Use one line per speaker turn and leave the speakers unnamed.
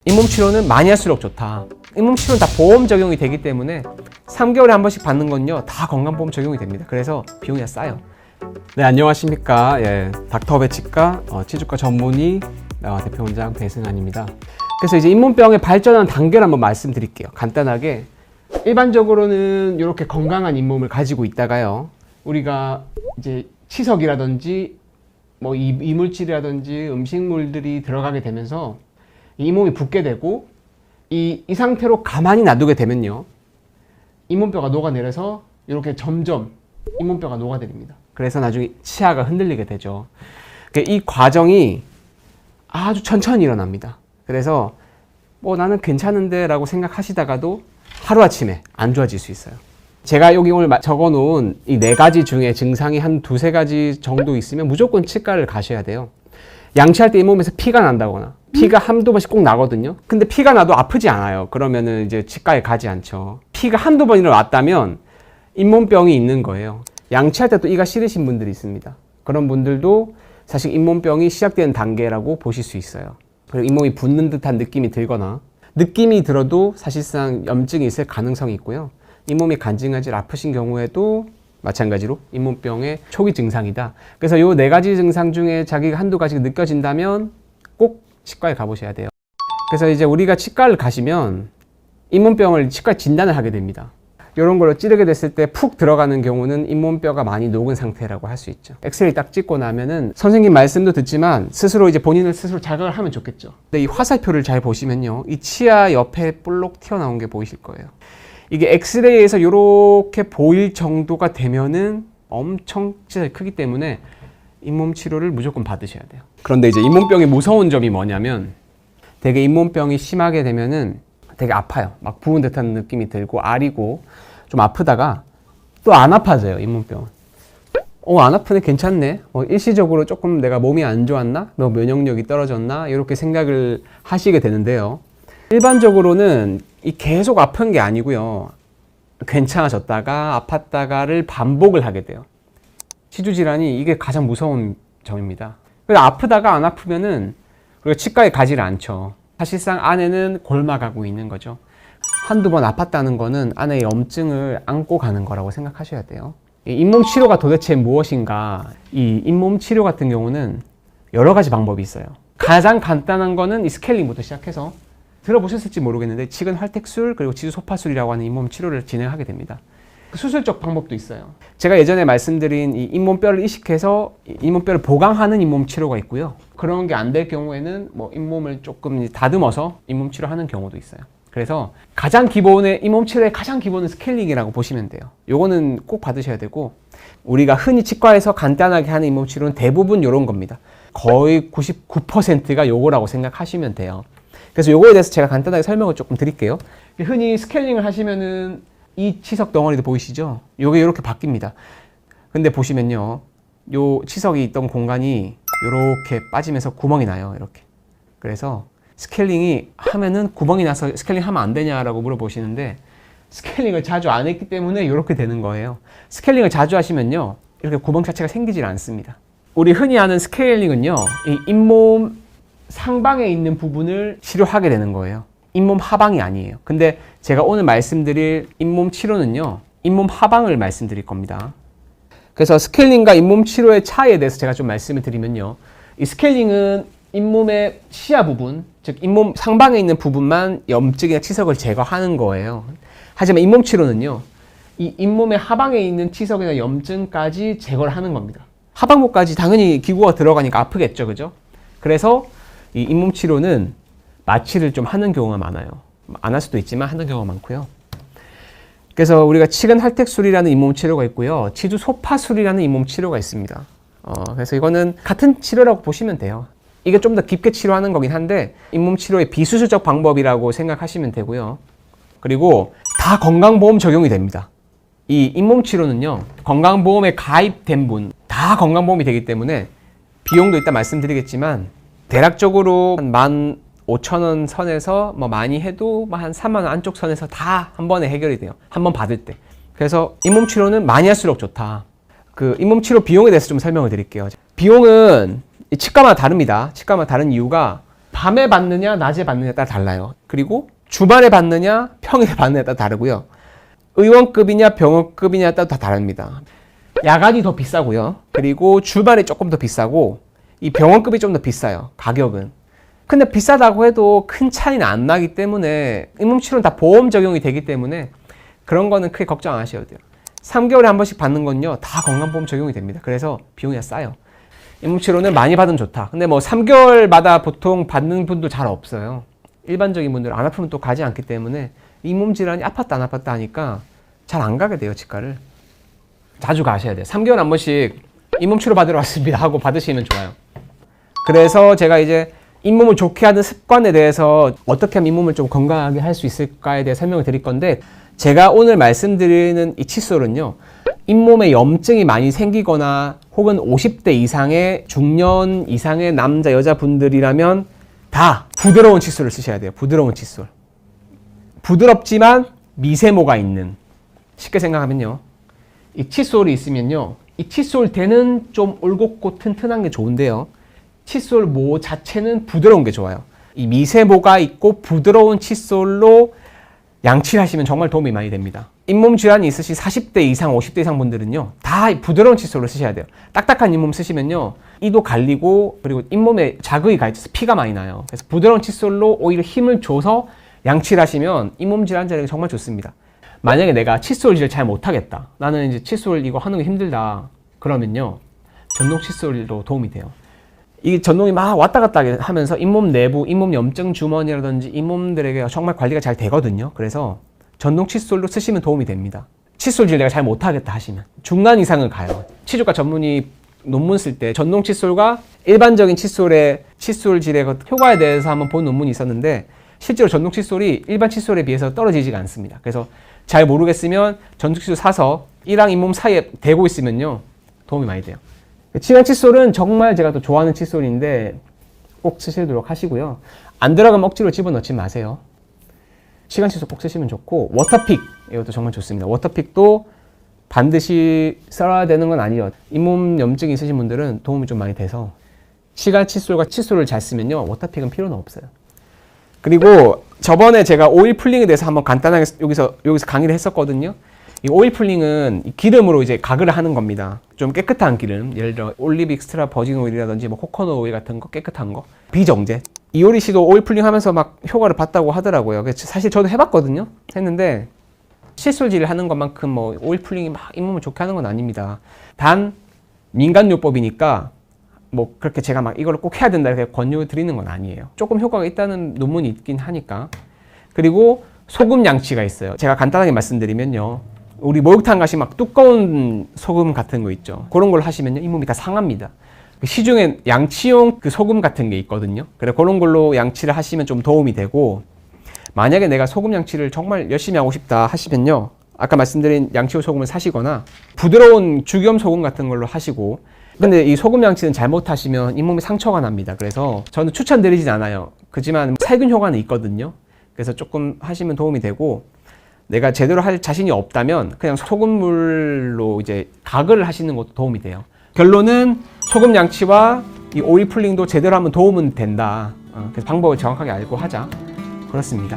잇몸 치료는 많이 할수록 좋다. 잇몸 치료는 다 보험 적용이 되기 때문에 3개월에 한 번씩 받는 건요 다 건강보험 적용이 됩니다. 그래서 비용이 싸요.
네, 안녕하십니까. 닥터베 치과 치주과 전문의 대표원장 배승환입니다.
그래서 이제 잇몸병의 발전하는 단계를 한번 말씀드릴게요. 간단하게 일반적으로는 이렇게 건강한 잇몸을 가지고 있다가요, 우리가 이제 치석이라든지 뭐 이물질이라든지 음식물들이 들어가게 되면서 이 잇몸이 붓게 되고 이 상태로 가만히 놔두게 되면요, 잇몸뼈가 녹아내려서 이렇게 점점 잇몸뼈가 녹아내립니다. 그래서 나중에 치아가 흔들리게 되죠. 이 과정이 아주 천천히 일어납니다. 그래서 뭐 나는 괜찮은데 라고 생각하시다가도 하루아침에 안 좋아질 수 있어요. 제가 여기 오늘 적어놓은 이 4가지 중에 증상이 한 2-3가지 정도 있으면 무조건 치과를 가셔야 돼요. 양치할 때 잇몸에서 피가 난다거나, 피가 한두 번씩 꼭 나거든요. 근데 피가 나도 아프지 않아요. 그러면은 이제 치과에 가지 않죠. 피가 한두 번이나 왔다면 잇몸병이 있는 거예요. 양치할 때 또 이가 싫으신 분들이 있습니다. 그런 분들도 사실 잇몸병이 시작되는 단계라고 보실 수 있어요. 그리고 잇몸이 붓는 듯한 느낌이 들거나, 느낌이 들어도 사실상 염증이 있을 가능성이 있고요. 잇몸이 간질간질 아프신 경우에도 마찬가지로 잇몸병의 초기 증상이다. 그래서 이 4가지 증상 중에 자기가 한두 가지가 느껴진다면 꼭 치과에 가보셔야 돼요. 그래서 이제 우리가 치과를 가시면 잇몸병을 치과 진단을 하게 됩니다. 이런 걸로 찌르게 됐을 때 푹 들어가는 경우는 잇몸뼈가 많이 녹은 상태라고 할 수 있죠. 엑스레이 딱 찍고 나면은 선생님 말씀도 듣지만 스스로 이제 본인을 스스로 자각을 하면 좋겠죠. 근데 이 화살표를 잘 보시면요, 이 치아 옆에 볼록 튀어나온 게 보이실 거예요. 이게 엑스레이에서 이렇게 보일 정도가 되면은 엄청 치석이 크기 때문에 잇몸 치료를 무조건 받으셔야 돼요. 그런데 이제 잇몸병의 무서운 점이 뭐냐면, 되게 잇몸병이 심하게 되면은 되게 아파요. 막 부은 듯한 느낌이 들고 아리고 좀 아프다가 또 안 아파져요, 잇몸병은. 안 아프네, 괜찮네. 일시적으로 조금 내가 몸이 안 좋았나? 뭐 면역력이 떨어졌나? 이렇게 생각을 하시게 되는데요. 일반적으로는 이 계속 아픈 게 아니고요, 괜찮아졌다가 아팠다가를 반복을 하게 돼요. 치주 질환이 이게 가장 무서운 점입니다. 그래서 아프다가 안 아프면은 우리가 치과에 가지를 않죠. 사실상 안에는 골마가고 있는 거죠. 한두 번 아팠다는 거는 안에 염증을 안고 가는 거라고 생각하셔야 돼요. 이 잇몸 치료가 도대체 무엇인가? 이 잇몸 치료 같은 경우는 여러 가지 방법이 있어요. 가장 간단한 거는 이 스케일링부터 시작해서, 들어보셨을지 모르겠는데 치근 활택술 그리고 지수 소파술이라고 하는 잇몸 치료를 진행하게 됩니다. 수술적 방법도 있어요. 제가 예전에 말씀드린 이 잇몸뼈를 이식해서 잇몸뼈를 보강하는 잇몸 치료가 있고요. 그런 게 안 될 경우에는 뭐 잇몸을 조금 다듬어서 잇몸 치료하는 경우도 있어요. 그래서 가장 기본의 잇몸 치료의 가장 기본은 스케일링이라고 보시면 돼요. 요거는 꼭 받으셔야 되고, 우리가 흔히 치과에서 간단하게 하는 잇몸 치료는 대부분 요런 겁니다. 거의 99%가 요거라고 생각하시면 돼요. 그래서 요거에 대해서 제가 간단하게 설명을 조금 드릴게요. 흔히 스케일링을 하시면은 이 치석 덩어리도 보이시죠? 요게 이렇게 바뀝니다. 근데 보시면요, 요 치석이 있던 공간이 이렇게 빠지면서 구멍이 나요, 이렇게. 그래서 스케일링이 하면은 구멍이 나서 스케일링 하면 안 되냐라고 물어보시는데, 스케일링을 자주 안 했기 때문에 이렇게 되는 거예요. 스케일링을 자주 하시면요, 이렇게 구멍 자체가 생기질 않습니다. 우리 흔히 하는 스케일링은요, 이 잇몸 상방에 있는 부분을 치료하게 되는 거예요. 잇몸 하방이 아니에요. 근데 제가 오늘 말씀드릴 잇몸 치료는요, 잇몸 하방을 말씀드릴 겁니다. 그래서 스케일링과 잇몸 치료의 차이에 대해서 제가 좀 말씀을 드리면요, 이 스케일링은 잇몸의 치아 부분, 즉 잇몸 상방에 있는 부분만 염증이나 치석을 제거하는 거예요. 하지만 잇몸 치료는요, 이 잇몸의 하방에 있는 치석이나 염증까지 제거를 하는 겁니다. 하방부까지 당연히 기구가 들어가니까 아프겠죠, 그죠? 그래서 이 잇몸 치료는 마취를 좀 하는 경우가 많아요. 안 할 수도 있지만 하는 경우가 많고요. 그래서 우리가 치근 할택술이라는 잇몸 치료가 있고요, 치주 소파술이라는 잇몸 치료가 있습니다. 그래서 이거는 같은 치료라고 보시면 돼요. 이게 좀 더 깊게 치료하는 거긴 한데 잇몸 치료의 비수술적 방법이라고 생각하시면 되고요. 그리고 다 건강보험 적용이 됩니다. 이 잇몸 치료는요, 건강보험에 가입된 분 다 건강보험이 되기 때문에 비용도 이따 말씀드리겠지만 대략적으로 한 15,000원 선에서 뭐 많이 해도 한 3만 원 안쪽 선에서 다 한 번에 해결이 돼요. 한 번 받을 때. 그래서 잇몸 치료는 많이 할수록 좋다. 그 잇몸 치료 비용에 대해서 좀 설명을 드릴게요. 비용은 치과마다 다릅니다. 치과마다 다른 이유가 밤에 받느냐 낮에 받느냐에 따라 달라요. 그리고 주말에 받느냐 평일에 받느냐에 따라 다르고요. 의원급이냐 병원급이냐에 따라 다 다릅니다. 야간이 더 비싸고요. 그리고 주말이 조금 더 비싸고 이 병원급이 좀 더 비싸요. 가격은. 근데 비싸다고 해도 큰 차이는 안 나기 때문에 잇몸치료는 다 보험 적용이 되기 때문에 그런 거는 크게 걱정 안 하셔도 돼요. 3개월에 한 번씩 받는 건요 다 건강보험 적용이 됩니다. 그래서 비용이 싸요. 잇몸치료는 많이 받으면 좋다. 근데 뭐 3개월마다 보통 받는 분도 잘 없어요. 일반적인 분들은 안 아프면 또 가지 않기 때문에 잇몸 질환이 아팠다 안 아팠다 하니까 잘 안 가게 돼요. 치과를. 자주 가셔야 돼요. 3개월에 한 번씩 잇몸 치료 받으러 왔습니다 하고 받으시면 좋아요. 그래서 제가 이제 잇몸을 좋게 하는 습관에 대해서 어떻게 하면 잇몸을 좀 건강하게 할 수 있을까에 대해 설명을 드릴 건데, 제가 오늘 말씀드리는 이 칫솔은요 잇몸에 염증이 많이 생기거나 혹은 50대 이상의 중년 이상의 남자 여자분들이라면 다 부드러운 칫솔을 쓰셔야 돼요. 부드러운 칫솔. 부드럽지만 미세모가 있는, 쉽게 생각하면요 이 칫솔이 있으면요 이 칫솔대는 좀 올곧고 튼튼한 게 좋은데요 칫솔 모 자체는 부드러운 게 좋아요. 이 미세모가 있고 부드러운 칫솔로 양치를 하시면 정말 도움이 많이 됩니다. 잇몸 질환이 있으신 40대 이상 50대 이상 분들은요 다 부드러운 칫솔을 쓰셔야 돼요. 딱딱한 잇몸 쓰시면요 이도 갈리고 그리고 잇몸에 자극이 가 있어서 피가 많이 나요. 그래서 부드러운 칫솔로 오히려 힘을 줘서 양치를 하시면 잇몸 질환 자리가 정말 좋습니다. 만약에 내가 칫솔질을 잘 못하겠다, 나는 이제 칫솔 이거 하는 게 힘들다 그러면요 전동 칫솔도 도움이 돼요. 이 전동이 막 왔다 갔다 하면서 잇몸 내부, 잇몸 염증 주머니라든지 잇몸들에게 정말 관리가 잘 되거든요. 그래서 전동 칫솔로 쓰시면 도움이 됩니다. 칫솔질 내가 잘 못하겠다 하시면 중간 이상을 가요. 치주과 전문의 논문 쓸 때 전동 칫솔과 일반적인 칫솔의 칫솔질의 효과에 대해서 한번 본 논문이 있었는데 실제로 전동 칫솔이 일반 칫솔에 비해서 떨어지지가 않습니다. 그래서 잘 모르겠으면 전동 칫솔 사서 이랑 잇몸 사이에 대고 있으면요 도움이 많이 돼요. 치간 칫솔은 정말 제가 또 좋아하는 칫솔인데 꼭 쓰시도록 하시고요. 안 들어가면 억지로 집어넣지 마세요. 치간 칫솔 꼭 쓰시면 좋고, 워터픽 이것도 정말 좋습니다. 워터픽도 반드시 써야 되는 건 아니에요. 잇몸 염증이 있으신 분들은 도움이 좀 많이 돼서 치간 칫솔과 칫솔을 잘 쓰면요 워터픽은 필요는 없어요. 그리고 저번에 제가 오일 풀링에 대해서 한번 간단하게 여기서 강의를 했었거든요. 이 오일 풀링은 기름으로 이제 가글을 하는 겁니다. 좀 깨끗한 기름, 예를 들어 올리브 익스트라 버진 오일이라든지 뭐 코코넛 오일 같은 거 깨끗한 거, 비정제. 이효리 씨도 오일 풀링 하면서 막 효과를 봤다고 하더라고요. 사실 저도 해봤거든요. 했는데 칫솔질을 하는 것만큼 뭐 오일 풀링이 막 잇몸을 좋게 하는 건 아닙니다. 단 민간요법이니까 뭐 그렇게 제가 막 이걸 꼭 해야 된다 이렇게 권유를 드리는 건 아니에요. 조금 효과가 있다는 논문이 있긴 하니까. 그리고 소금 양치가 있어요. 제가 간단하게 말씀드리면요 우리 목욕탕 가시 막 두꺼운 소금 같은 거 있죠. 그런 걸 하시면요 잇몸이 다 상합니다. 시중에 양치용 그 소금 같은 게 있거든요. 그래 그런 걸로 양치를 하시면 좀 도움이 되고, 만약에 내가 소금 양치를 정말 열심히 하고 싶다 하시면요 아까 말씀드린 양치용 소금을 사시거나 부드러운 죽염 소금 같은 걸로 하시고, 근데 이 소금 양치는 잘못하시면 잇몸에 상처가 납니다. 그래서 저는 추천드리진 않아요. 그렇지만 살균 효과는 있거든요. 그래서 조금 하시면 도움이 되고, 내가 제대로 할 자신이 없다면 그냥 소금물로 이제 가글을 하시는 것도 도움이 돼요. 결론은 소금 양치와 이 오일 풀링도 제대로 하면 도움은 된다. 그래서 방법을 정확하게 알고 하자. 그렇습니다.